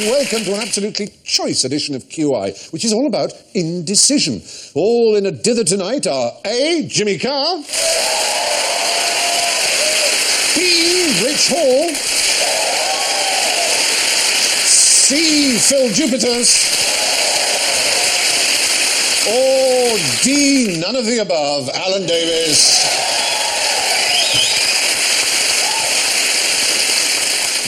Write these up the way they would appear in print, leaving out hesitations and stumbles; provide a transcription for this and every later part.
Welcome to an absolutely choice edition of QI, which is all about indecision. All in a dither tonight are A. Jimmy Carr, B. Rich Hall, C. Phill Jupitus, or D. None of the above, Alan Davis.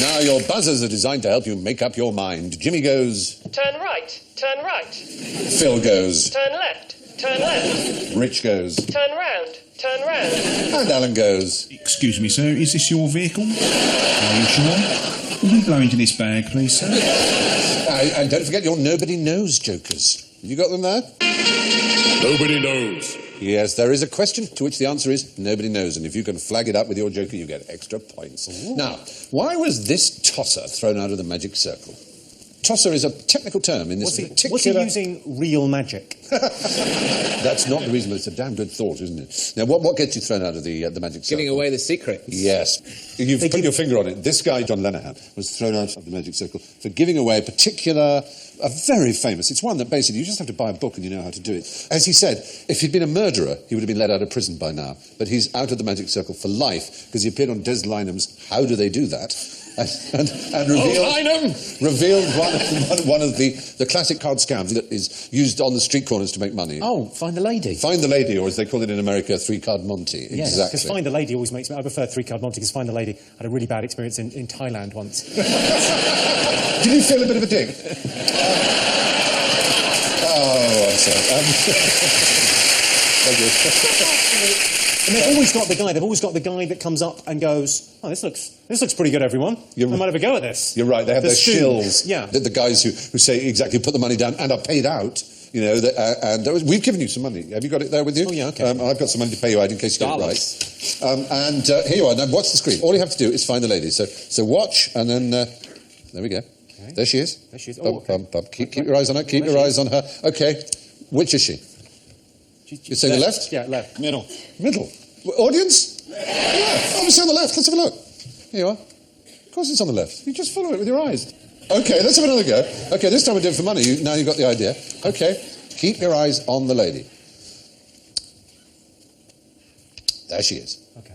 Now, your buzzers are designed to help you make up your mind. Jimmy goes... Turn right, turn right. Phill goes... Turn left, turn left. Rich goes... Turn round, turn round. And Alan goes... Excuse me, sir, is this your vehicle? Are you sure? Will you blow into this bag, please, sir? And don't forget your nobody knows jokers. Have you got them there? Nobody knows. Yes, there is a question to which the answer is nobody knows, and if you can flag it up with your joker, you get extra points. Ooh. Now, why was this tosser thrown out of the magic circle? Tosser is a technical term in this particular... Was he using real magic? That's not the reason, but it's a damn good thought, isn't it? Now, what gets you thrown out of the magic circle? Giving away the secrets. Yes. You've put your finger on it. This guy, John Lenihan, was thrown out of the magic circle for giving away a very famous... It's one that basically you just have to buy a book and you know how to do it. As he said, if he'd been a murderer, he would have been let out of prison by now. But he's out of the magic circle for life because he appeared on Des Lynam's How Do They Do That? And revealed one of the classic card scams that is used on the street corners to make money. Oh, Find the Lady. Find the Lady, or as they call it in America, three-card Monty. Yes, exactly. because Find the Lady always makes me... I prefer three-card Monty because Find the Lady had a really bad experience in Thailand once. Did you feel a bit of a dig? Oh, I'm sorry. Thank you. And they've always got the guy that comes up and goes, oh, this looks pretty good, everyone. I might have a go at this. You're right, they have their shills. Yeah. The guys who say exactly put the money down and are paid out, you know, we've given you some money. Have you got it there with you? Oh, yeah, OK. I've got some money to pay you out in case you get it right. Here you are. Now, watch the screen. All you have to do is find the lady. So watch, and then, there we go. Okay. There she is. There she is. Oh, okay. Keep your eyes on her. Keep your eyes on her. OK. Which is she? You're saying the left? Yeah, left. Middle. Audience? Yeah, obviously on the left. Let's have a look. Here you are. Of course it's on the left. You just follow it with your eyes. OK, let's have another go. OK, this time we're doing it for money. Now you've got the idea. OK, keep your eyes on the lady. There she is. OK.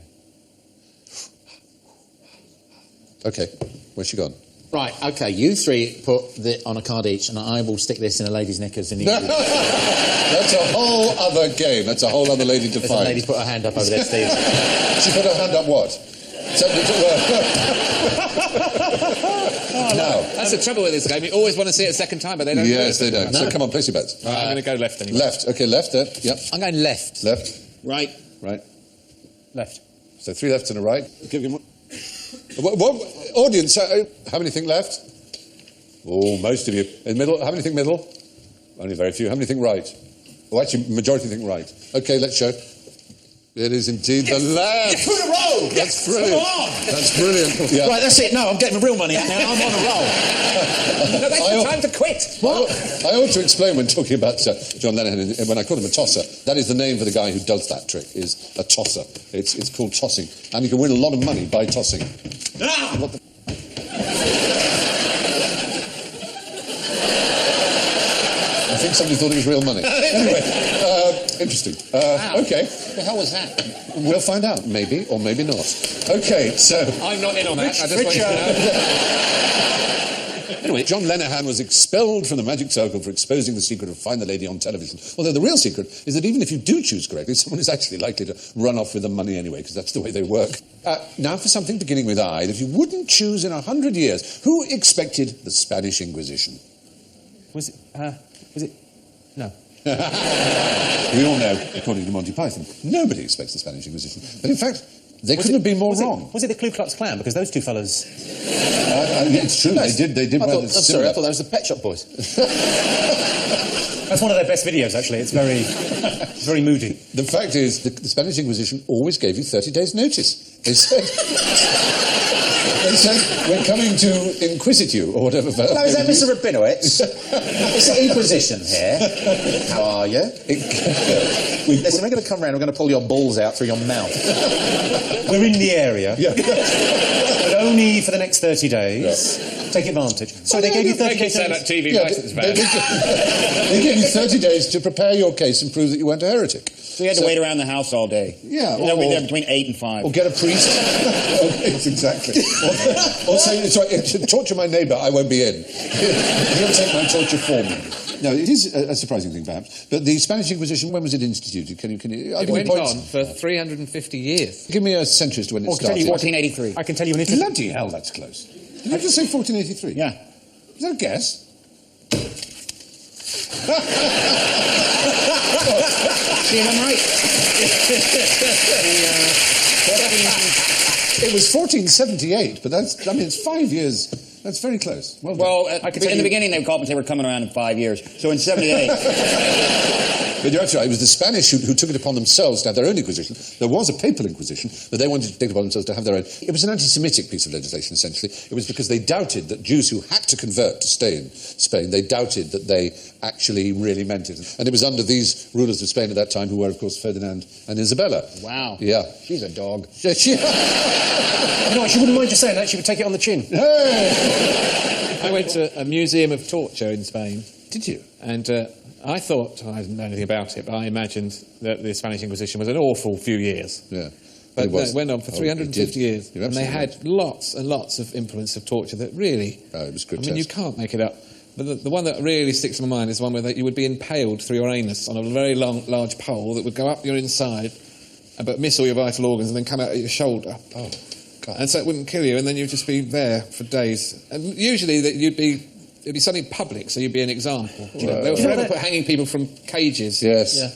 OK, where's she gone? Right, OK, you three put on a card each, and I will stick this in a lady's knickers in the That's a whole other game. That's a whole other lady to find. A lady's put her hand up over there, Steve. She put her hand up what? Now, that's the trouble with this game. You always want to see it a second time, but they don't do it. Yes, they don't. No. So come on, place your bets. Right, I'm going to go left anyway. Left. OK, left there. Yep. I'm going left. Left. Right. Right. Left. So 3 lefts and a right. Give him one. What audience, how many think left? Oh, most of you. In the middle, how many think middle? Only very few. How many think right? Oh, actually, majority think right. OK, let's show. It is indeed the left. You're in a roll. That's brilliant. Come on. That's brilliant. Yeah. Right, that's it. No, I'm getting my real money out now. I'm on a roll. No, that's the time to quit. What? I ought to explain when talking about John Lenihan, when I call him a tosser, that is the name for the guy who does that trick, is a tosser. It's called tossing. And you can win a lot of money by tossing. Ah! What the... I think somebody thought it was real money. Anyway, interesting. OK. What the hell was that? We'll find out, maybe or maybe not. OK, so... I'm not in on that. I just want you to know. Anyway, John Lenihan was expelled from the magic circle for exposing the secret of Find the Lady on television. Although the real secret is that even if you do choose correctly, someone is actually likely to run off with the money anyway, because that's the way they work. Now for something beginning with I that you wouldn't choose in 100 years. Who expected the Spanish Inquisition? Was it... No. We all know, according to Monty Python, nobody expects the Spanish Inquisition. But in fact, They couldn't have been more wrong. Was it the Ku Klux Klan? Because those two fellas... It's true, they did I thought that was the Pet Shop Boys. That's one of their best videos, actually. It's very moody. The fact is, the Spanish Inquisition always gave you 30 days' notice. They said, we're coming to inquisit you, or whatever. Hello, is that Mr. Rabinowitz? It's the Inquisition here. How are you? Listen, we're going to come round, we're going to pull your balls out through your mouth. We're in the area. Yeah. But only for the next 30 days. Yeah. Take advantage. So they gave you 30 days. Sound like TV license ban. They gave you 30 days to prepare your case and prove that you weren't a heretic. So you had to wait around the house all day. Yeah. You'll be there between 8 and 5. Or get a priest. Yes, exactly. Or say, sorry, torture my neighbour, I won't be in. He'll take my torture for me. No, it is a surprising thing, perhaps. But the Spanish Inquisition, when was it instituted? Can you it went on for 350 years. Give me a century as to when it started. 1483. I can tell you when it... Bloody hell, that's close. Did you just say 1483? Yeah. Is that a guess? See if I'm right. It was 1478, but that's, I mean, it's 5 years. That's very close. Well, in the beginning, they called and they were coming around in 5 years. So in 78... But you're actually right. It was the Spanish who took it upon themselves to have their own Inquisition. There was a papal Inquisition, but they wanted to take it upon themselves to have their own. It was an anti-Semitic piece of legislation, essentially. It was because they doubted that Jews who had to convert to stay in Spain, they doubted that they actually really meant it. And it was under these rulers of Spain at that time, who were, of course, Ferdinand and Isabella. Wow. Yeah. She's a dog. You know what, she wouldn't mind you saying that. She would take it on the chin. Hey! I went to a museum of torture in Spain. Did you? And I thought, I didn't know anything about it, but I imagined that the Spanish Inquisition was an awful few years. Yeah. But it went on for 350 years. You're and they absolutely had lots and lots of implements of torture that really... Oh, it was good. I mean, you can't make it up. But the one that really sticks in my mind is the one where you would be impaled through your anus on a very large pole that would go up your inside, but miss all your vital organs and then come out at your shoulder. Oh, God. And so it wouldn't kill you, and then you'd just be there for days. And usually it'd be something public, so you'd be an example. They would forever put hanging people from cages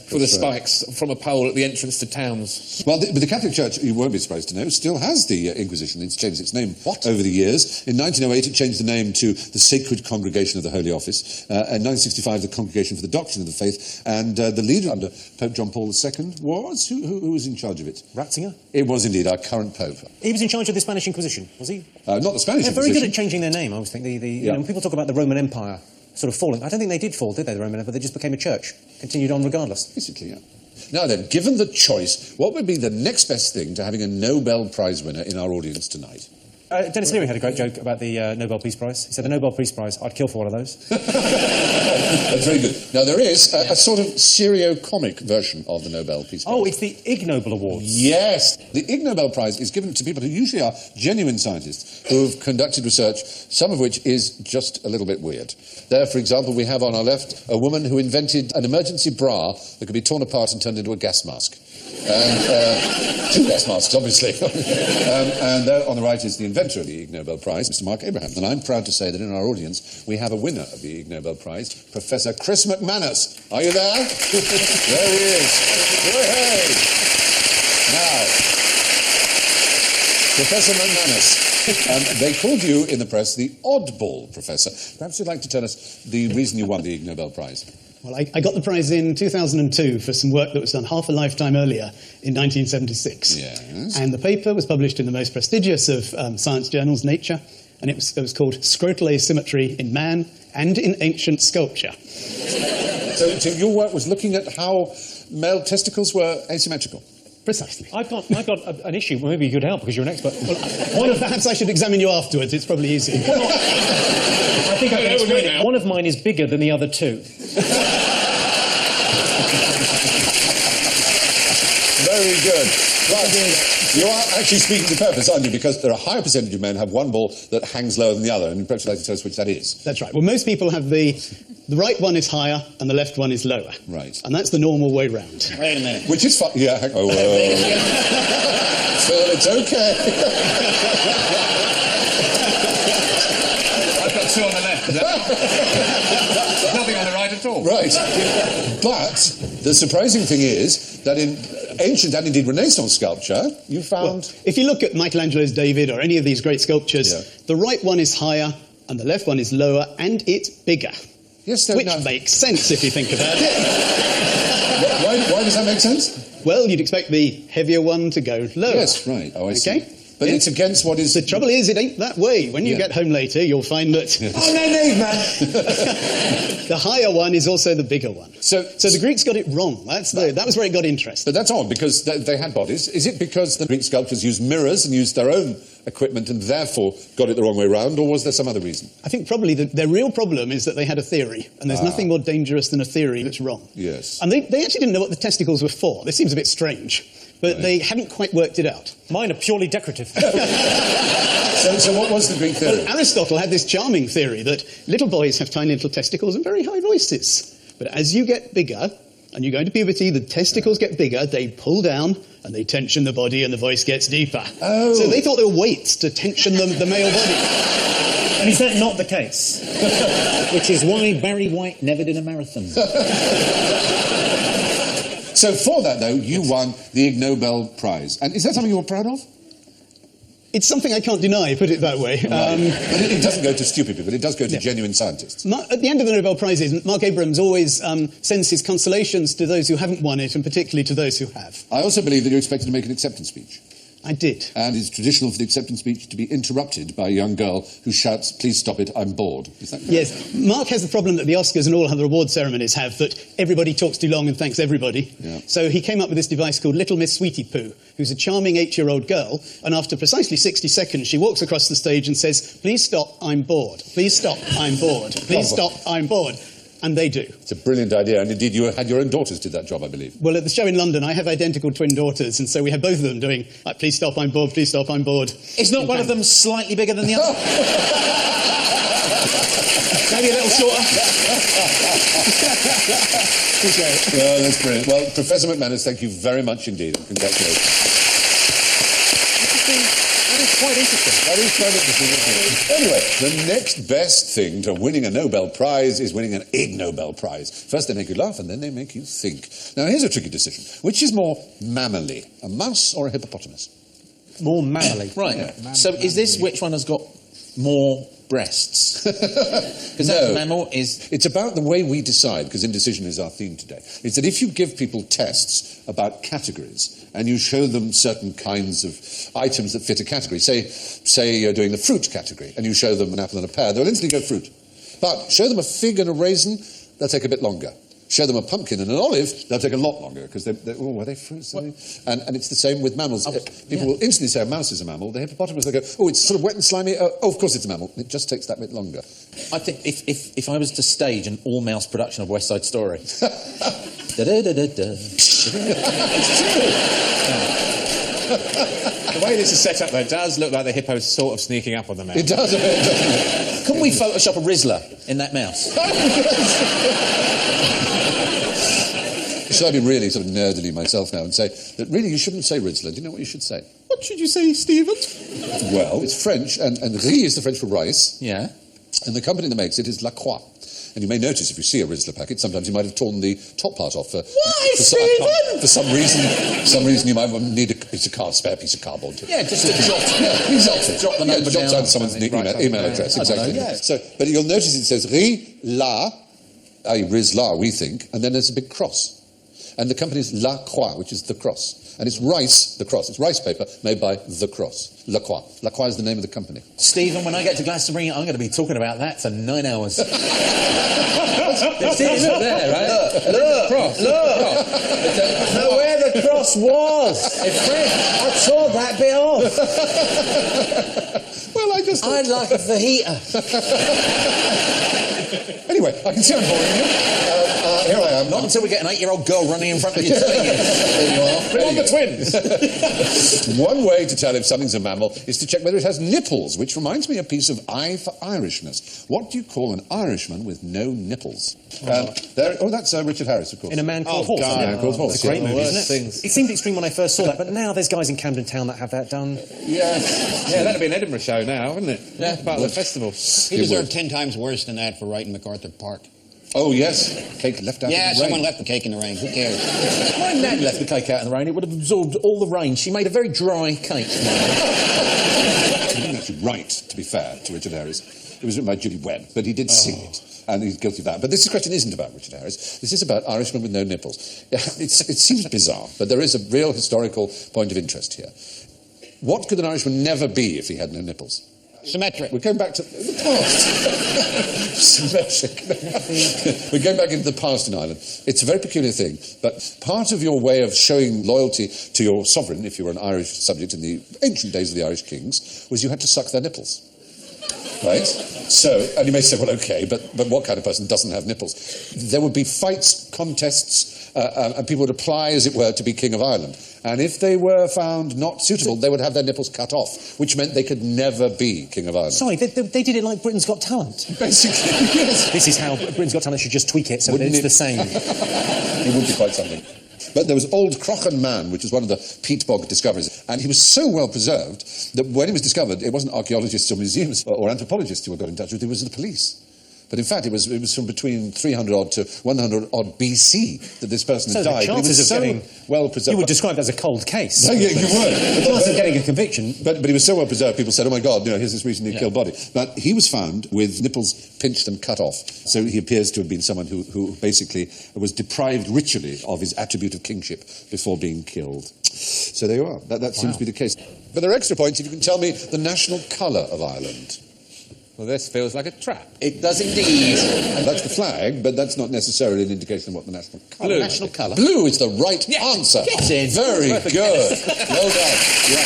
for the spikes from a pole at the entrance to towns. Well, but the Catholic Church, you won't be surprised to know, still has the Inquisition. It's changed its name over the years. In 1908, it changed the name to the Sacred Congregation of the Holy Office. In 1965, the Congregation for the Doctrine of the Faith. And the leader under Pope John Paul II was... Who was in charge of it? Ratzinger? It was indeed our current Pope. He was in charge of the Spanish Inquisition, was he? Not the Spanish Inquisition. They're very good at changing their name, I always think. You know, when people talk about the Roman Empire sort of falling, I don't think they did fall, did they, the Roman Empire? They just became a church, continued on regardless. Basically, yeah. Now then, given the choice, what would be the next best thing to having a Nobel Prize winner in our audience tonight? Dennis Leary had a great joke about the Nobel Peace Prize. He said, the Nobel Peace Prize, I'd kill for one of those. That's very good. Now, there is a sort of serio-comic version of the Nobel Peace Prize. Oh, it's the Ig Nobel Awards. Yes. The Ig Nobel Prize is given to people who usually are genuine scientists who have conducted research, some of which is just a little bit weird. There, for example, we have on our left a woman who invented an emergency bra that could be torn apart and turned into a gas mask. And 2 gas masks, obviously. And there on the right is the inventor of the Ig Nobel Prize, Mr. Mark Abraham. And I'm proud to say that in our audience we have a winner of the Ig Nobel Prize, Professor Chris McManus. Are you there? There he is. Hey! Now, Professor McManus. They called you in the press the oddball professor. Perhaps you'd like to tell us the reason you won the Ig Nobel Prize. Well, I got the prize in 2002 for some work that was done half a lifetime earlier in 1976. Yes. And the paper was published in the most prestigious of science journals, Nature, and it was called Scrotal Asymmetry in Man and in Ancient Sculpture. So your work was looking at how male testicles were asymmetrical? Precisely. I've got an issue. Well, maybe you could help because you're an expert. Well, perhaps I should examine you afterwards. It's probably easier. I think I can explain it. One of mine is bigger than the other 2. Very good. Right. You are actually speaking to purpose, aren't you? Because there are a higher percentage of men who have one ball that hangs lower than the other, and perhaps you'd like to tell us which that is. That's right. Well, most people have the right one is higher and the left one is lower. Right. And that's the normal way round. Wait a minute. Which is fine. Yeah. Oh, Phill, it's okay. I've got 2 on the left. Nothing on the right at at all. Right. But the surprising thing is that in ancient and indeed Renaissance sculpture, you found... Well, if you look at Michelangelo's David or any of these great sculptures, the right one is higher and the left one is lower and it's bigger. Yes, which makes sense if you think about it. Why does that make sense? Well, you'd expect the heavier one to go lower. Yes, right. Oh, I see. But it's against what is... The trouble is, it ain't that way. When you get home later, you'll find that... Oh, no need, man! The higher one is also the bigger one. So the Greeks got it wrong. That was where it got interesting. But that's odd, because they had bodies. Is it because the Greek sculptors used mirrors and used their own equipment and therefore got it the wrong way round, or was there some other reason? I think probably their real problem is that they had a theory, and there's nothing more dangerous than a theory that's wrong. Yes. And they actually didn't know what the testicles were for. This seems a bit strange. But they hadn't quite worked it out. Mine are purely decorative. So what was the Greek theory? Well, Aristotle had this charming theory that little boys have tiny little testicles and very high voices. But as you get bigger, and you go into puberty, the testicles get bigger, they pull down, and they tension the body, and the voice gets deeper. Oh. So they thought there were weights to tension the male body. And is that not the case? Which is why Barry White never did a marathon. So for that, though, you won the Ig Nobel Prize. And is that something you were proud of? It's something I can't deny, put it that way. Right. But it doesn't go to stupid people, it does go to genuine scientists. At the end of the Nobel Prizes, Mark Abrams always sends his consolations to those who haven't won it, and particularly to those who have. I also believe that you're expected to make an acceptance speech. I did. And it's traditional for the acceptance speech to be interrupted by a young girl who shouts, "Please stop it, I'm bored." Is that correct? Yes. Mark has the problem that the Oscars and all other award ceremonies have, that everybody talks too long and thanks everybody. Yeah. So he came up with this device called Little Miss Sweetie Poo, who's a charming 8-year-old girl, and after precisely 60 seconds, she walks across the stage and says, "Please stop, I'm bored. Please stop, I'm bored. Please stop, I'm bored." And they do. It's a brilliant idea, and indeed you had your own daughters did that job, I believe. Well, at the show in London, I have identical twin daughters, and so we had both of them doing, like, "Please stop, I'm bored, please stop, I'm bored." Is not one of them slightly bigger than the other? Maybe a little shorter? Well, that's brilliant. Well, Professor McManus, thank you very much indeed, and congratulations. That is quite interesting. That is quite interesting, isn't it? Anyway, the next best thing to winning a Nobel Prize is winning an Ig Nobel Prize. First they make you laugh and then they make you think. Now here's a tricky decision. Which is more mammally, a mouse or a hippopotamus? More mammally. Right. Yeah. So is this which one has got more breasts? Because that mammal is... It's about the way we decide, because indecision is our theme today. It's that if you give people tests about categories and you show them certain kinds of items that fit a category, say you're doing the fruit category and you show them an apple and a pear, they'll instantly go fruit. But show them a fig and a raisin, they'll take a bit longer. Show them a pumpkin and an olive, they'll take a lot longer, because are they fruits? And it's the same with mammals. People will instantly say a mouse is a mammal. The hippopotamus, they'll go, "Oh, it's sort of wet and slimy. Oh, of course it's a mammal." It just takes that bit longer. I think if I was to stage an all-mouse production of West Side Story... The way this is set up, though, does look like the hippo's sort of sneaking up on the mouse. It does a bit, doesn't it? Couldn't we Photoshop a Rizzler in that mouse? Should I be really sort of nerdily myself now and say that really you shouldn't say Rizzler? Do you know what you should say? What should you say, Stephen? Well, it's French, and riz is the French for rice. Yeah. And the company that makes it is La Croix. And you may notice if you see a Rizzler packet, sometimes you might have torn the top part off. Why, Stephen? For some reason you might need a spare piece of cardboard. Yeah, just to drop the number down. Drop someone's email address, exactly. Yeah. So, but you'll notice it says riz la, Rizzler, we think, and then there's a big cross. And the company is La Croix, which is the cross. And it's rice, the cross. It's rice paper made by the cross. La Croix. La Croix is the name of the company. Stephen, when I get to Glastonbury, I'm going to be talking about that for 9 hours. See, look there, right? Look. Cross. Look. Know where the cross was. I tore that bit off. Well, I'd like a fajita. Anyway, I can see I'm boring you. Here I am. Not until we get an 8-year-old girl running in front of you. There you are. Bring on the twins. One way to tell if something's a mammal is to check whether it has nipples, which reminds me a piece of I for Irishness. What do you call an Irishman with no nipples? That's Richard Harris, of course. In A Man Called Horse. God. Man Called Horse. It's a great movie, isn't it? Things. It seemed extreme when I first saw that, but now there's guys in Camden Town that have that done. Yes. Yeah, that'd be an Edinburgh show now, wouldn't it? Yeah. Part of the festival. He deserved 10 times worse than that for writing MacArthur Park. Oh, yes. Cake left out Yeah, in the rain. someone left the cake in the rain. Who cares? My nan left the cake out in the rain. It would have absorbed all the rain. She made a very dry cake. He didn't actually write, to be fair, to Richard Harris. It was written by Judy Webb, but he did sing it. And he's guilty of that. But this question isn't about Richard Harris. This is about Irishmen with no nipples. Yeah, it seems bizarre, but there is a real historical point of interest here. What could an Irishman never be if he had no nipples? Symmetric. We're going back to the past. Symmetric. We're going back into the past in Ireland. It's a very peculiar thing, but part of your way of showing loyalty to your sovereign, if you were an Irish subject in the ancient days of the Irish kings, was you had to suck their nipples. Right? So, and you may say, well, okay, but what kind of person doesn't have nipples? There would be fights, contests, and people would apply, as it were, to be King of Ireland. And if they were found not suitable, they would have their nipples cut off, which meant they could never be King of Ireland. Sorry, they did it like Britain's Got Talent. Basically, yes. This is how Britain's Got Talent should just tweak it so that it's the same. It would be quite something. But there was Old Crochan Man, which was one of the peat bog discoveries, and he was so well preserved that when he was discovered, it wasn't archaeologists or museums or anthropologists who got in touch with it, it was the police. But in fact, it was from between 300-odd to 100-odd BC that this person had died. The chances of getting well preserved. You would describe it as a cold case. No, yeah, you would. The chance of getting a conviction. But he was so well preserved, people said, oh my God, here's this recently killed body. But he was found with nipples pinched and cut off. So he appears to have been someone who basically was deprived ritually of his attribute of kingship before being killed. So there you are. That seems to be the case. But there are extra points if you can tell me the national colour of Ireland. Well, this feels like a trap. It does indeed. That's the flag, but that's not necessarily an indication of what the national colour Blue. is. National colour. Blue is the right answer. Get in. Very good. Well done. Yeah.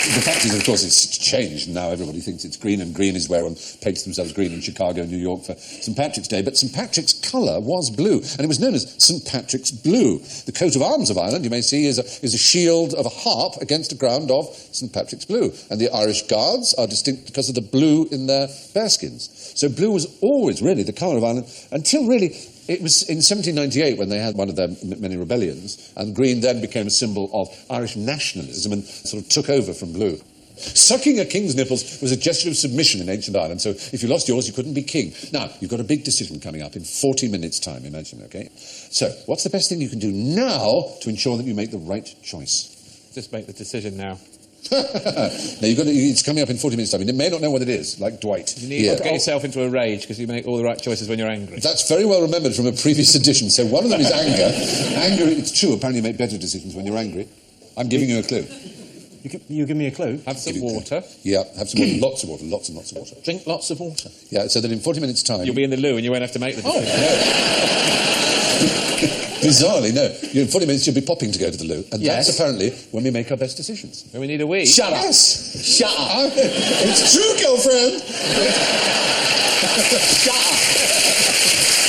The fact is, of course, it's changed. Now everybody thinks it's green, and green is where one paints themselves green in Chicago, New York for St. Patrick's Day. But St. Patrick's colour was blue, and it was known as St. Patrick's Blue. The coat of arms of Ireland, you may see, is a shield of a harp against a ground of St. Patrick's Blue. And the Irish Guards are distinct because of the blue in their bearskins. So blue was always really the colour of Ireland until really it was in 1798 when they had one of their many rebellions, and green then became a symbol of Irish nationalism and sort of took over from blue. Sucking a king's nipples was a gesture of submission in ancient Ireland, so if you lost yours, you couldn't be king. Now, you've got a big decision coming up in 40 minutes' time, imagine, okay? So, what's the best thing you can do now to ensure that you make the right choice? Just make the decision now. Now, it's coming up in 40 minutes' time. You may not know what it is, like Dwight. You need to get yourself into a rage because you make all the right choices when you're angry. That's very well remembered from a previous edition. So one of them is anger. Anger, it's true, apparently you make better decisions when you're angry. I'm giving you a clue. You give me a clue? Have some water. Yeah, have some water. Lots of water. Lots and lots of water. Drink lots of water. Yeah, so that in 40 minutes' time... You'll be in the loo and you won't have to make the decision. Oh, no. Bizarrely, no. In 40 minutes, you'll be popping to go to the loo. And that's apparently when we make our best decisions. When we need a wee. Shut up. Yes. Shut up. It's true, girlfriend. Shut up.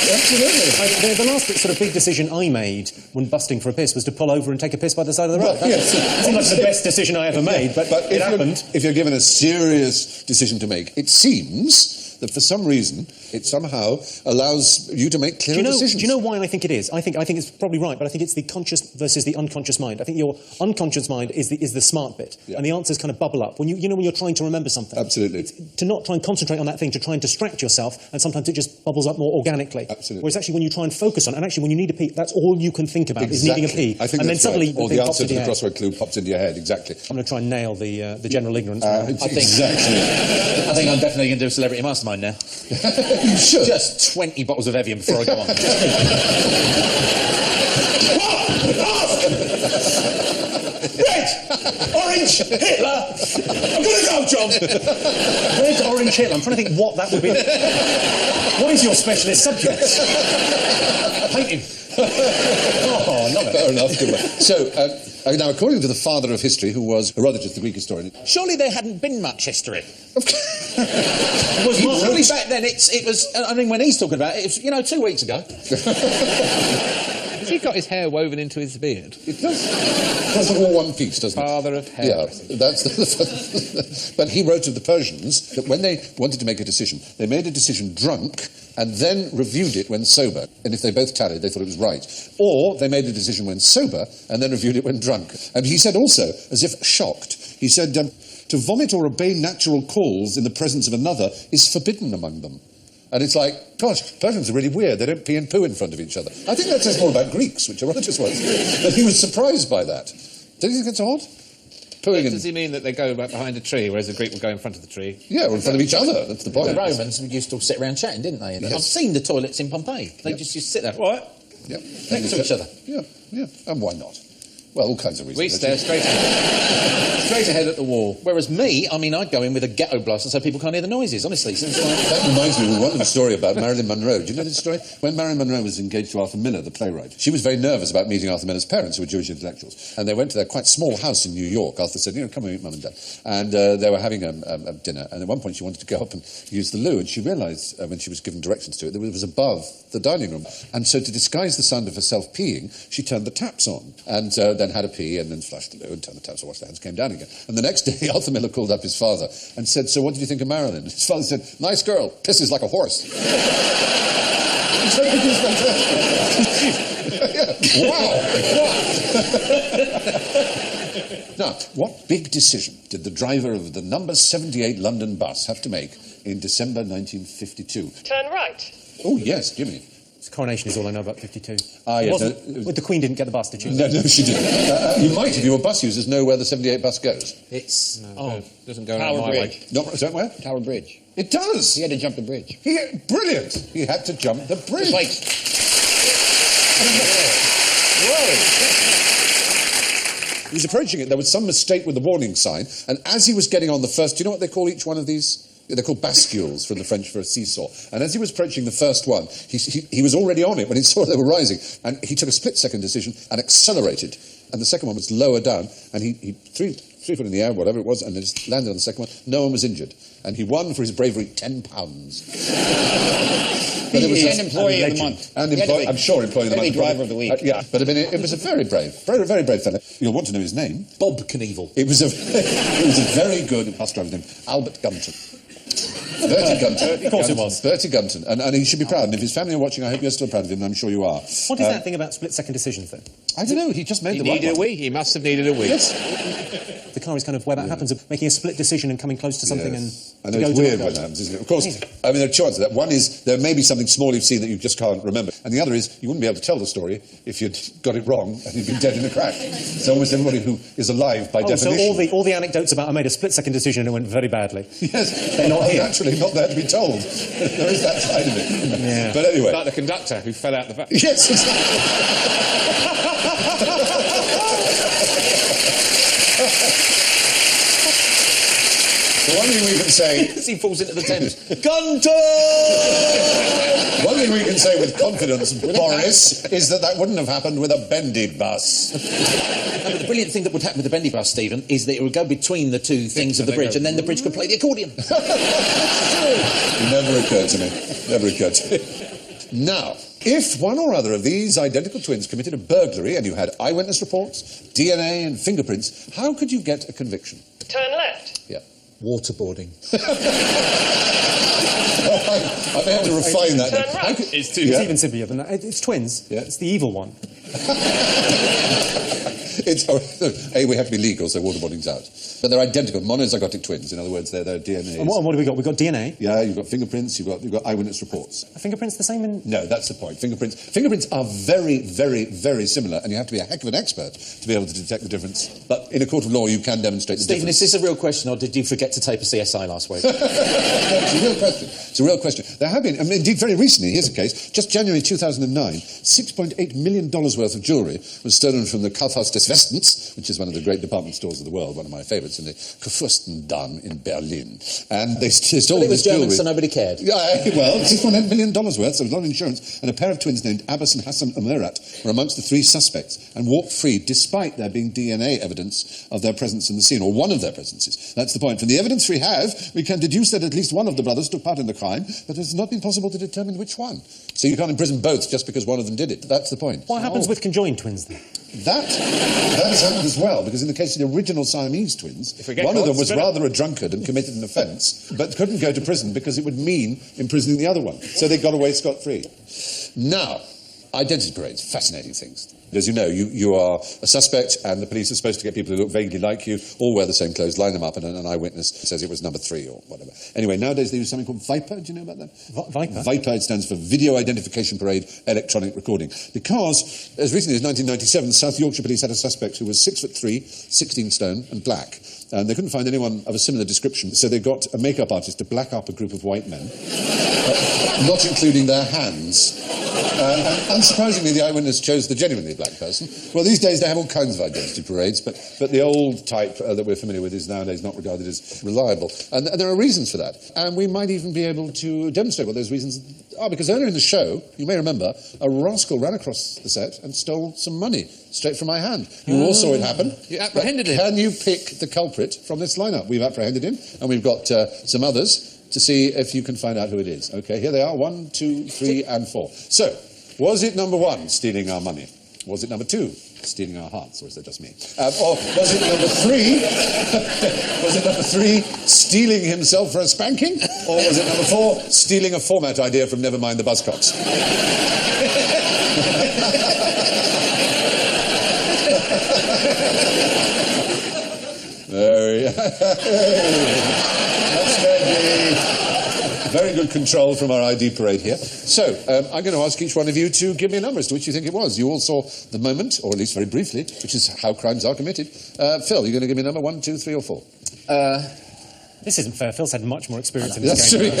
Absolutely. The last sort of big decision I made when busting for a piss was to pull over and take a piss by the side of the road. Well, yes. That seemed like the best decision I ever made, but it happened. If you're given a serious decision to make, it seems that for some reason it somehow allows you to make clearer decisions. Do you know why I think it is? I think it's probably right, but I think it's the conscious versus the unconscious mind. I think your unconscious mind is the smart bit, and the answers kind of bubble up when when you're trying to remember something. Absolutely. It's to not try and concentrate on that thing, to try and distract yourself, and sometimes it just bubbles up more organically. Absolutely. Whereas actually when you try and focus on it, and actually when you need a pee, that's all you can think about is needing a pee. I think and then that's suddenly right. Or the answer to the crossword clue pops into your head, exactly. I'm going to try and nail the general ignorance. I think I'm definitely going to do a Celebrity Mastermind now. You should. Just 20 bottles of Evian before I go on. Red! Orange! Hitler! I'm going to go, John! Red, orange, Hitler. I'm trying to think what that would be. What is your specialist subject? Painting. Oh, love it. Fair enough, good one. So, now, according to the father of history, who was Herodotus, the Greek historian... Surely there hadn't been much history. Surely back then it was... I mean, when he's talking about it, it was, 2 weeks ago. Has he got his hair woven into his beard? It does. It does all one piece, doesn't it? Father of hair. Yeah, that's but he wrote of the Persians that when they wanted to make a decision, they made a decision drunk and then reviewed it when sober. And if they both tallied, they thought it was right. Or they made a decision when sober and then reviewed it when drunk. And he said also, as if shocked, he said, to vomit or obey natural calls in the presence of another is forbidden among them. And it's like, gosh, Persians are really weird. They don't pee and poo in front of each other. I think that says more about Greeks, which Herodotus was. But he was surprised by that. Don't you think it's odd? Does he mean that they go behind a tree, whereas the Greek will go in front of the tree? Yeah, or in front of each other. That's the point. The Romans used to sit around chatting, didn't they? Yes. I've seen the toilets in Pompeii. They just used to sit there, what? Yep. Next to each other. Yeah. And why not? Well, all kinds of reasons. We stare straight ahead at the wall. Whereas me, I mean, I'd go in with a ghetto blaster so people can't hear the noises, honestly. So it's like... That reminds me of a wonderful story about Marilyn Monroe. Do you know this story? When Marilyn Monroe was engaged to Arthur Miller, the playwright, she was very nervous about meeting Arthur Miller's parents, who were Jewish intellectuals. And they went to their quite small house in New York. Arthur said, come and meet Mum and Dad. And they were having a dinner. And at one point she wanted to go up and use the loo. And she realised, when she was given directions to it, that it was above the dining room. And so to disguise the sound of herself peeing, she turned the taps on. And then had a pee and then flushed the loo and turned the taps on, washed their hands, came down again. And the next day, Arthur Miller called up his father and said, so what did you think of Marilyn? His father said, nice girl, pisses like a horse. Wow. Now, what big decision did the driver of the number 78 London bus have to make in December 1952? Turn right. Oh, yes, Jimmy. Coronation is all I know about 52. Ah, yes. The Queen didn't get the bus, did she? No, she didn't. You might, if you were bus users, know where the 78 bus goes. It's... doesn't go Tower around my Bridge. way. No, is that where? Tower Bridge. It does. He had to jump the bridge. Brilliant. He had to jump the bridge. It's like... He was approaching it. There was some mistake with the warning sign. And as he was getting on the first... Do you know what they call each one of these? They're called bascules from the French for a seesaw. And as he was approaching the first one, he was already on it when he saw they were rising. And he took a split-second decision and accelerated. And the second one was lower down. And he 3 foot in the air, whatever it was, and just landed on the second one. No one was injured. And he won for his bravery £10. And employee of the month. I'm sure employee of the month. Driver of the week. Yeah, but I mean, it was a very brave fellow. You'll want to know his name. Bob Knievel. It was a very good bus driver's name, Albert Gunton. Bertie Gunton. Of course it was. Bertie Gunton. And he should be proud. And if his family are watching, I hope you're still proud of him, and I'm sure you are. What is that thing about split-second decisions, then? I don't know. He just made the right needed one. a wee. He must have needed a wee. Yes. The car is kind of where that happens, of making a split decision and coming close to something and... I know it's weird when that happens, isn't it? Of course, I mean, there are two answers to that. One is there may be something small you've seen that you just can't remember. And the other is you wouldn't be able to tell the story if you'd got it wrong and you'd been dead in a crash. So almost everybody who is alive by definition... So all the anecdotes about I made a split-second decision and it went very badly. Yes. They're not here. Naturally, not there to be told. There is that side of it. Yeah. But anyway... Like the conductor who fell out the back. Yes, exactly. The one thing we can say... As he falls into the Thames. Gunter! One thing we can say with confidence, Boris, is that wouldn't have happened with a bendy bus. No, but the brilliant thing that would happen with the bendy bus, Stephen, is that it would go between the two things of the bridge, and then the bridge could play the accordion. It never occurred to me. Never occurred to me. Now, if one or other of these identical twins committed a burglary and you had eyewitness reports, DNA and fingerprints, how could you get a conviction? Turn left. Yeah. Waterboarding. I may have to refine that. Turn right. It's even simpler than that. It's twins. Yeah. It's the evil one. We have to be legal, so waterboarding's out. But they're identical, monozygotic twins. In other words, their DNAs. And what have we got? We've got DNA. Yeah, you've got fingerprints, you've got eyewitness reports. Are fingerprints the same in... No, that's the point. Fingerprints are very, very, very similar, and you have to be a heck of an expert to be able to detect the difference. But in a court of law, you can demonstrate the Stephen, difference. is this a real question, or did you forget to tape a CSI last week? No, it's a real question. It's a real question. There have been, indeed very recently, here's a case, just January 2009, $6.8 million worth of jewellery was stolen from the Kaufhaus des Westens, which is one of the great department stores of the world, one of my favourites, in the Kurfürstendamm in Berlin. And they stole But it was this German, jewellery. so nobody cared. Yeah, well, $6.8 million worth, so it was a lot of insurance, and a pair of twins named Abbas and Hassan Umarat were amongst the three suspects and walked free despite there being DNA evidence of their presence in the scene, or one of their presences. That's the point. From the evidence we have, we can deduce that at least one of the brothers took part in the crime, but it has not been possible to determine which one. So you can't imprison both just because one of them did it. That's the point. What happens with conjoined twins, then? That has happened as well, because in the case of the original Siamese twins, one of them was rather a drunkard and committed an offence, but couldn't go to prison because it would mean imprisoning the other one. So they got away scot-free. Now, identity parades, fascinating things. As you know, you are a suspect, and the police are supposed to get people who look vaguely like you, all wear the same clothes, line them up, and an eyewitness says it was number 3 or whatever. Anyway, nowadays they use something called VIPER. Do you know about that? VIPER? VIPER, it stands for Video Identification Parade Electronic Recording. Because, as recently as 1997, South Yorkshire police had a suspect who was 6'3", 16 stone, and black. And they couldn't find anyone of a similar description, so they got a makeup artist to black up a group of white men, not including their hands. And unsurprisingly, the eyewitness chose the genuinely black person. Well, these days they have all kinds of identity parades, but the old type that we're familiar with is nowadays not regarded as reliable. And there are reasons for that. And we might even be able to demonstrate what those reasons are, because earlier in the show, you may remember, a rascal ran across the set and stole some money straight from my hand. You all saw it happen. You apprehended him. Can you pick the culprit from this lineup? We've apprehended him, and we've got some others to see if you can find out who it is. OK, here they are, 1, 2, 3 and 4. So, was it number 1, stealing our money? Was it number 2, stealing our hearts, or is that just me? Or was it number 3, was it number 3, stealing himself for a spanking? Or was it number 4, stealing a format idea from Nevermind the Buzzcocks? Very good control from our ID parade here. So, I'm going to ask each one of you to give me a number as to which you think it was. You all saw the moment, or at least very briefly, which is how crimes are committed. Phil, you're going to give me a number, 1, 2, 3 or 4? This isn't fair. Phil's had much more experience in this That's game. true.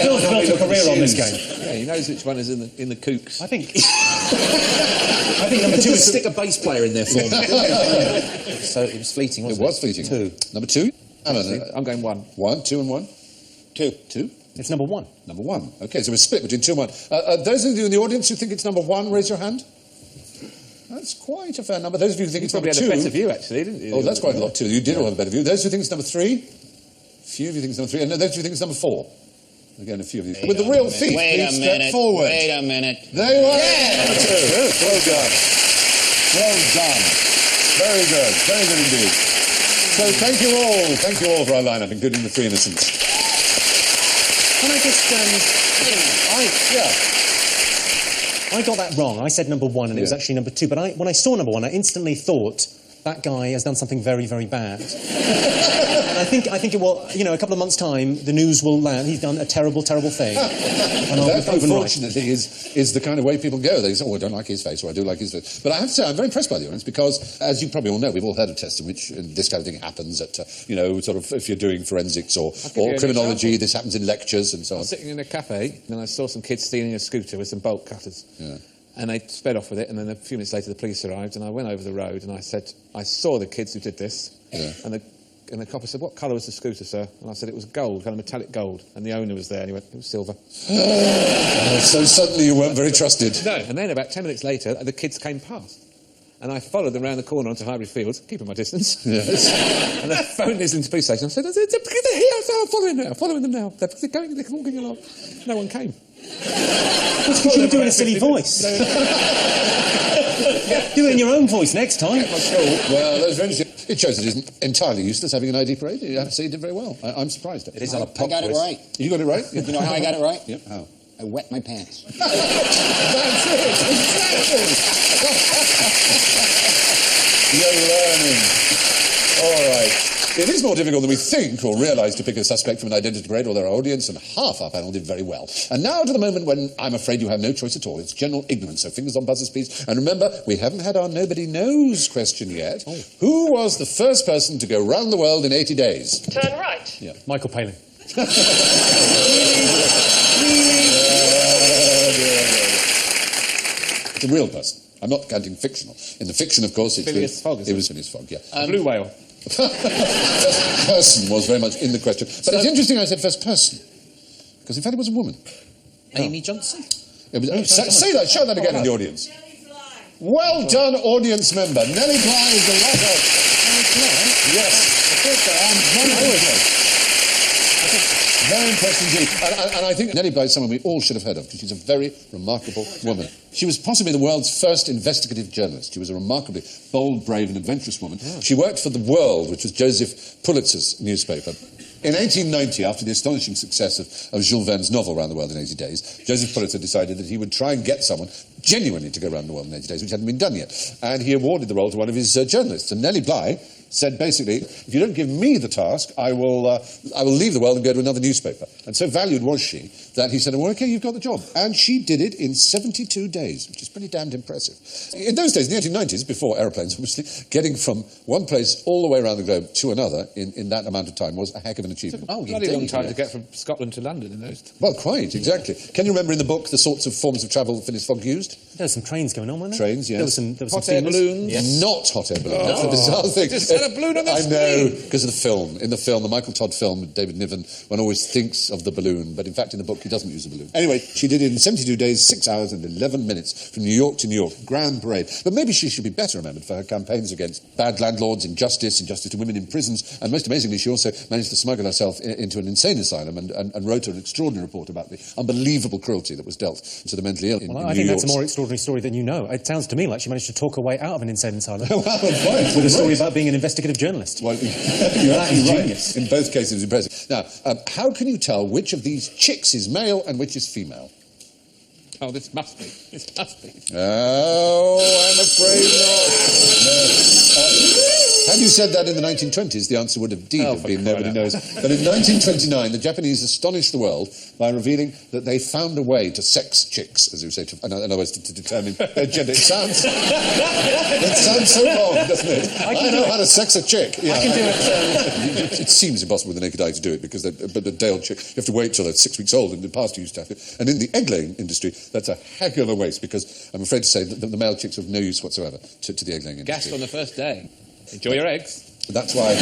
Phil's built a career on this game. Yeah, he knows which one is in the kooks. I think number 2 is stick a bass player in there for me. So it was fleeting, wasn't it? It was fleeting. 2. Number 2? Alan, I'm going 1. 1, 2 and 1? 2. 2? it's number 1. Number 1. OK, so we're split between 2 and 1. Those of you in the audience who think it's number 1, raise your hand. That's quite a fair number. Those of you who think it's number 2... You probably had a better view, actually, didn't you? Oh, that's quite a lot, too. You did all have a better view. Those who think it's number 3... Few of you think it's number 3, and those of you think it's number 4. Again, a few of you. With the real thief, please step forward. Wait a minute. They were number 2. Well done. Well done. Very good. Very good indeed. So thank you all for our lineup, including the 3 innocents. Can I just... I got that wrong. I said number 1, and it was actually number 2. But when I saw number 1, I instantly thought... that guy has done something very, very bad. And I think it will, a couple of months' time, the news will land. He's done a terrible, terrible thing. And That, unfortunately, is the kind of way people go. They say, I don't like his face, or I do like his face. But I have to say, I'm very impressed by the audience, because, as you probably all know, we've all heard of tests in which this kind of thing happens at, sort of, if you're doing forensics or criminology, this happens in lectures and so on. I was sitting in a cafe, and I saw some kids stealing a scooter with some bolt cutters. Yeah. And they sped off with it, and then a few minutes later the police arrived, and I went over the road, and I said, I saw the kids who did this. Yeah. And the copper said, what colour was the scooter, sir? And I said, it was gold, kind of metallic gold. And the owner was there, and he went, it was silver. So suddenly you weren't very trusted. No, and then about 10 minutes later, the kids came past. And I followed them round the corner onto Highbury Fields, keeping my distance. Yes. And I phoned this into the police station. I said, they're here, I'm following them now. They're walking along. No one came. That's because you're doing a silly voice. Do it in your own voice next time. Well, those very it shows it isn't entirely useless having an ID parade. You have to say you did very well. I'm surprised. It is on a pop I got it quiz. right. You got it right? You know how I got it right? Yep, how? I wet my pants. That's it, exactly. You're learning. All right. It is more difficult than we think or realise to pick a suspect from an identity parade, although our audience and half our panel did very well. And now to the moment when I'm afraid you have no choice at all. It's general ignorance, so fingers on buzzers, please. And remember, we haven't had our nobody knows question yet. Oh. Who was the first person to go round the world in 80 days? Turn right. Yeah. Michael Palin. It's a real person. I'm not counting fictional. In the fiction, of course, it's... Phileas Fogg, it was Phileas Fogg, yeah. Blue whale. First person was very much in the question. But it's interesting I said first person, because in fact it was a woman. Amy Johnson? It was, say that, show that again in the audience. Well done, audience member. Nellie Bly is the right answer. Yes. Very impressed indeed. And I think Nellie Bly is someone we all should have heard of, because she's a very remarkable woman. She was possibly the world's first investigative journalist. She was a remarkably bold, brave and adventurous woman. Yeah. She worked for The World, which was Joseph Pulitzer's newspaper. In 1890, after the astonishing success of Jules Verne's novel Round the World in 80 Days, Joseph Pulitzer decided that he would try and get someone genuinely to go around the world in 80 days, which hadn't been done yet. And he awarded the role to one of his journalists. And Nellie Bly said basically, if you don't give me the task, I will leave the world and go to another newspaper. And so valued was she that he said, well, OK, you've got the job. And she did it in 72 days, which is pretty damned impressive. In those days, in the 1890s, before aeroplanes, obviously, getting from one place all the way around the globe to another in that amount of time was a heck of an achievement. Oh, bloody long time to get from Scotland to London in those days. Well, quite, exactly. Can you remember in the book the sorts of forms of travel Phileas Fogg used? There were some trains going on, weren't there? Trains, yes. There was Hot air steamers. balloons. Yes. Not hot air balloons. That's the bizarre thing. Just had a balloon on the I screen. know, because of the film. In the film, the Michael Todd film with David Niven, one always thinks of the balloon, but in fact in the book he doesn't use a balloon. Anyway, she did it in 72 days, 6 hours and 11 minutes from New York to New York. Grand parade. But maybe she should be better remembered for her campaigns against bad landlords, injustice to women in prisons, and most amazingly she also managed to smuggle herself into an insane asylum and wrote an extraordinary report about the unbelievable cruelty that was dealt to the mentally ill in Well, New I think York. that's a more extraordinary story than you know. It sounds to me like she managed to talk her way out of an insane asylum. Well, right, with a story about being an investigative journalist. Well, you're absolutely right. In both cases, it was impressive. Now, how can you tell which of these chicks is male and which is female? Oh, this must be. This must be. Oh, I'm afraid not. Had you said that in the 1920s, the answer would have been nobody knows. But in 1929, the Japanese astonished the world by revealing that they found a way to sex chicks, as you say, in other words, to determine their gender. It sounds so wrong, doesn't it? I know how to sex a chick. Yeah, I can do it. It seems impossible with the naked eye to do it because the day-old chick, you have to wait till they're 6 weeks old. In the past, you used to have to. And in the egg-laying industry, that's a heck of a waste because I'm afraid to say that the male chicks are of no use whatsoever to the egg-laying industry. Gassed on the first day. Enjoy your eggs. That's why,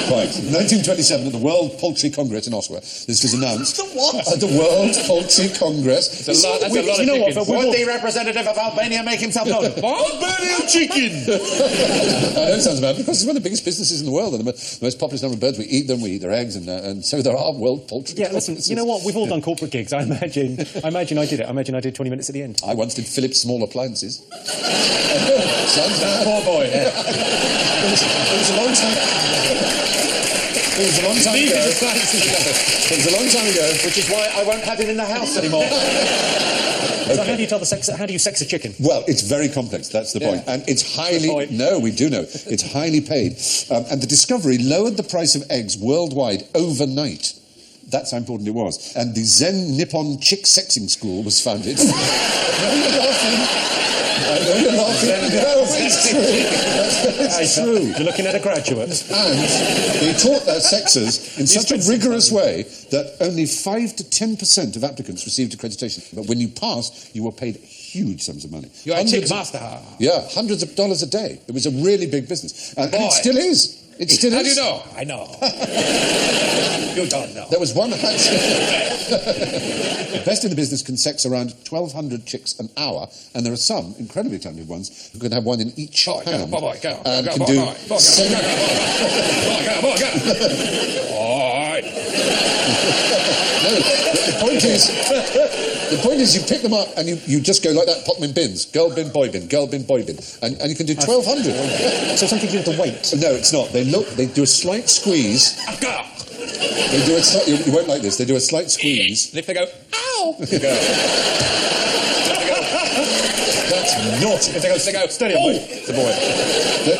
right. In 1927, at the World Poultry Congress in Ottawa, this was announced. The what? At the World Poultry Congress. That's a lot of chickens. Would the representative of Albania make himself known? Albanian chicken! I know it sounds bad, because it's one of the biggest businesses in the world, and the most populous number of birds. We eat them, we eat their eggs, and so there are World Poultry Listen, you know what? We've all done corporate gigs. I imagine I did it. I imagine I did 20 minutes at the end. I once did Philips Small Appliances. Sounds bad. Poor boy. It was a long time. It was a long time ago. It was a long time ago. Which is why I won't have him in the house anymore. So how do you tell how do you sex a chicken? Well, it's very complex, that's the point. And it's highly... No, we do know. It's highly paid. And the discovery lowered the price of eggs worldwide overnight. That's how important it was. And the Zen Nippon Chick Sexing School was founded. I know you're laughing. No, it's true. It's true. You're looking at a graduate. And they taught their sexers in such a rigorous way that only 5 to 10% of applicants received accreditation. But when you passed, you were paid huge sums of money. You're a chick master. Yeah, hundreds of dollars a day. It was a really big business. And it still is. It still is. How do you know? I know. You don't know. There was one hatch. The best in the business can sex around 1,200 chicks an hour, and there are some incredibly talented ones who can have one in each hand. And can do... No, the point is you pick them up and you just go like that, pop them in bins. Girl bin, boy bin, girl bin, boy bin. And you can do 1,200. So something to do with the weight? No, it's not. They do a slight squeeze. They do a slight... You won't like this. They do a slight squeeze. And if they go, ow! That's not... If they go, steady on, it's a boy.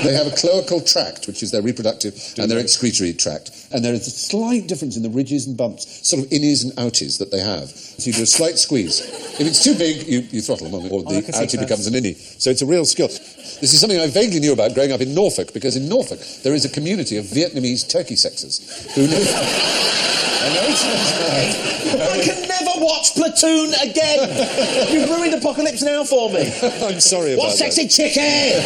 They have a cloacal tract, which is their reproductive and their excretory tract. And there is a slight difference in the ridges and bumps, sort of innies and outies that they have. So you do a slight squeeze. If it's too big, you throttle them, or the outie becomes an innie. So it's a real skill. This is something I vaguely knew about growing up in Norfolk, because in Norfolk there is a community of Vietnamese turkey sexers who live... I know it sounds bad. I can never watch Platoon again. You've ruined Apocalypse Now for me. I'm sorry about What that. sexy chicken?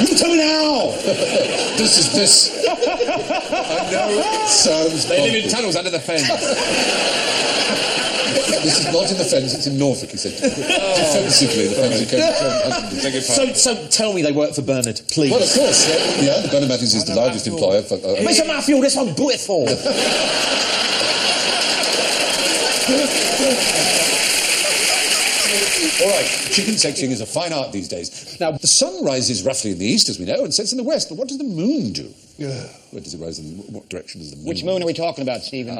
You tell me now. This is this. I know it sounds... They live in tunnels under the fence. This is not in the fence, it's in Norfolk, he said. Defensively, the fence. So tell me they work for Bernard, please. Well, of course, yeah. Bernard Matthews is the largest employer for... Mr. Matthew, this one beautiful. All right, chicken sexing is a fine art these days. Now, the sun rises roughly in the east, as we know, and sets in the west, but what does the moon do? Where does it rise and what direction does the moon... Which moon are we talking about, Stephen?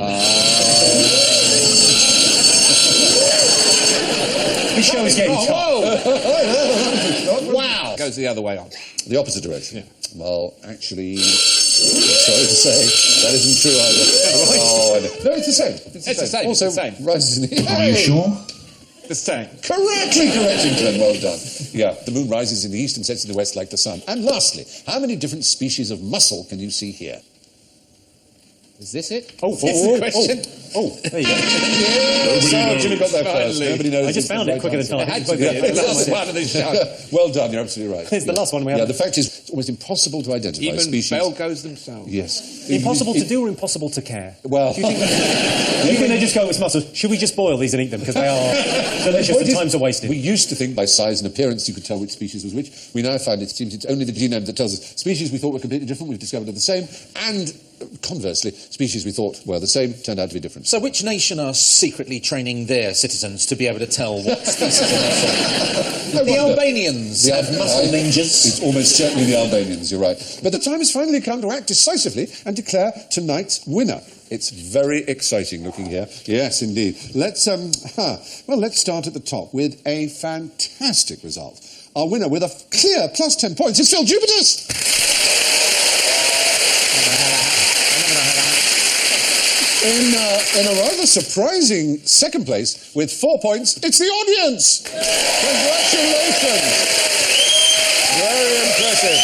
This show is getting tough. Wow! Goes the other way on. The opposite direction. Yeah. Well, actually, I'm sorry to say, that isn't true either. Oh, no, it's the same. It's the same. Also, It's the same. rises in the... Are you sure? The same. Correctly, Glenn. Well done. Yeah, the moon rises in the east and sets in the west like the sun. And lastly, how many different species of mussel can you see here? Is this it? Oh, That's the question. there you go. Yes, Jimmy got there first. Finally. Nobody knows. I just found it quicker than time. Had to be the last one of the show. Well done, you're absolutely right. It's the last one we Yeah, have. the fact is, it's almost impossible to identify Even species. bell goes themselves. Yes. Impossible to do or impossible to care? Well, Do you think they just go with mussels? Should we just boil these and eat them? Because they are delicious and times are wasted. we used to think by size and appearance you could tell which species was which. We now find it seems it's only the genome that tells us. Species we thought were completely different, we've discovered are the same. And conversely, species we thought were the same turned out to be different. So which nation are secretly training their citizens to be able to tell what species of mussel? The Albanians have mussel ninjas. It's almost certainly the Albanians, you're right. But the time has finally come to act decisively and declare tonight's winner. It's very exciting looking here. Yes, indeed. Let's start at the top with a fantastic result. Our winner with a clear plus 10 points is Phill Jupitus. In a rather surprising second place with 4 points, it's the audience. Congratulations. Very impressive.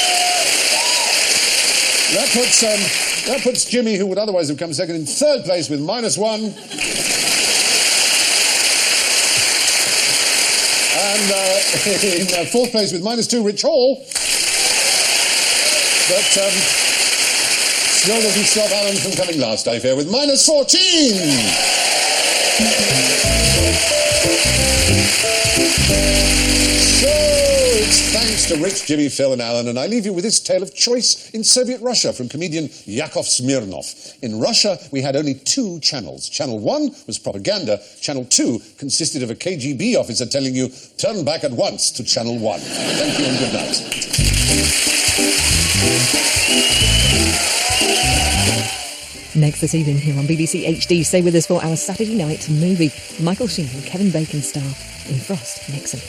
That puts Jimmy, who would otherwise have come second, in third place with -1. And in fourth place with -2, Rich Hall. But still doesn't stop Alan from coming last, I fear, with -14. So it's thanks to Rich, Jimmy, Phill and Alan, and I leave you with this tale of choice in Soviet Russia from comedian Yakov Smirnov. In Russia, we had only 2 channels. Channel 1 was propaganda. Channel 2 consisted of a KGB officer telling you, turn back at once to Channel 1. Thank you and good night. Next this evening here on BBC HD, stay with us for our Saturday night movie. Michael Sheen and Kevin Bacon star in Frost Nixon.